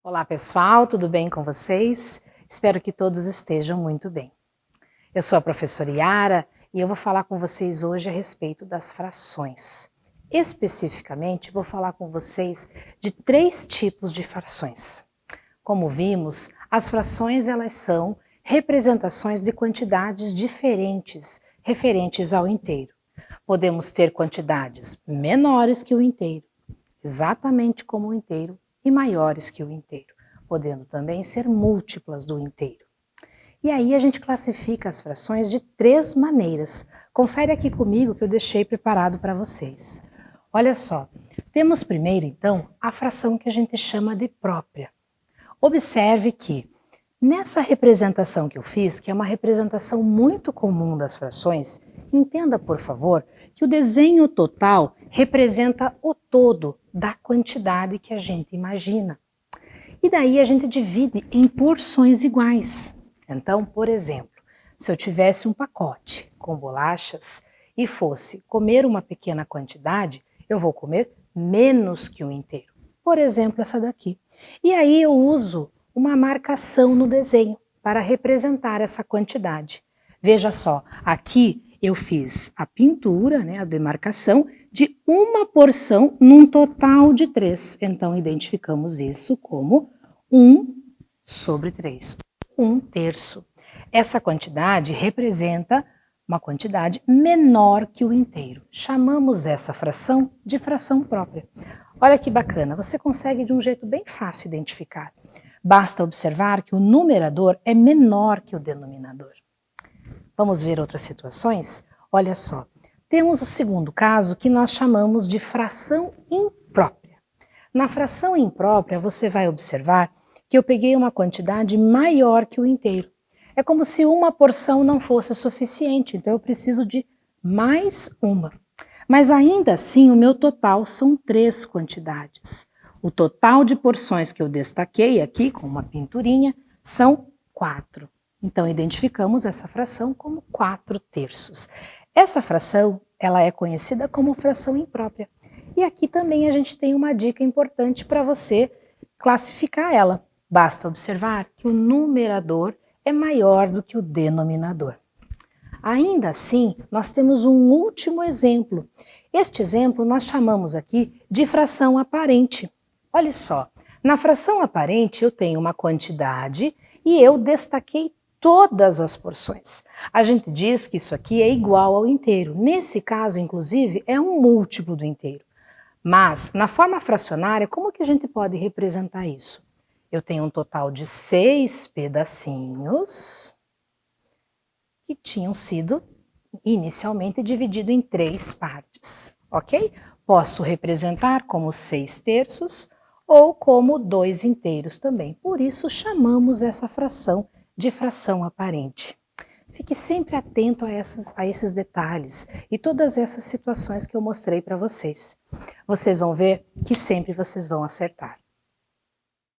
Olá pessoal, tudo bem com vocês? Espero que todos estejam muito bem. Eu sou a professora Yara e eu vou falar com vocês hoje a respeito das frações. Especificamente, vou falar com vocês de 3 tipos de frações. Como vimos, as frações elas são representações de quantidades diferentes referentes ao inteiro. Podemos ter quantidades menores que o inteiro, exatamente como o inteiro, e maiores que o inteiro, podendo também ser múltiplas do inteiro. E aí a gente classifica as frações de 3 maneiras. Confere aqui comigo que eu deixei preparado para vocês. Olha só, temos primeiro então a fração que a gente chama de própria. Observe que nessa representação que eu fiz, que é uma representação muito comum das frações, entenda por favor que o desenho total representa o todo da quantidade que a gente imagina. E daí a gente divide em porções iguais. Então, por exemplo, se eu tivesse um pacote com bolachas e fosse comer uma pequena quantidade, eu vou comer menos que o inteiro. Por exemplo, essa daqui. E aí eu uso uma marcação no desenho para representar essa quantidade. Veja só, aqui eu fiz a pintura, a demarcação, de uma porção num total de 3. Então, identificamos isso como 1/3, 1/3. Essa quantidade representa uma quantidade menor que o inteiro. Chamamos essa fração de fração própria. Olha que bacana, você consegue de um jeito bem fácil identificar. Basta observar que o numerador é menor que o denominador. Vamos ver outras situações? Olha só, temos o segundo caso que nós chamamos de fração imprópria. Na fração imprópria, você vai observar que eu peguei uma quantidade maior que o inteiro. É como se uma porção não fosse suficiente, então eu preciso de mais uma. Mas ainda assim, o meu total são 3 quantidades. O total de porções que eu destaquei aqui com uma pinturinha são 4. Então, identificamos essa fração como 4/3. Essa fração, ela é conhecida como fração imprópria. E aqui também a gente tem uma dica importante para você classificar ela. Basta observar que o numerador é maior do que o denominador. Ainda assim, nós temos um último exemplo. Este exemplo nós chamamos aqui de fração aparente. Olha só, na fração aparente eu tenho uma quantidade e eu destaquei todas as porções. A gente diz que isso aqui é igual ao inteiro. Nesse caso, inclusive, é um múltiplo do inteiro. Mas, na forma fracionária, como que a gente pode representar isso? Eu tenho um total de 6 pedacinhos que tinham sido inicialmente divididos em 3 partes, ok? Posso representar como 6/3 ou como 2 inteiros também. Por isso, chamamos essa fração de fração aparente. Fique sempre atento a esses detalhes e todas essas situações que eu mostrei para vocês. Vocês vão ver que sempre vocês vão acertar.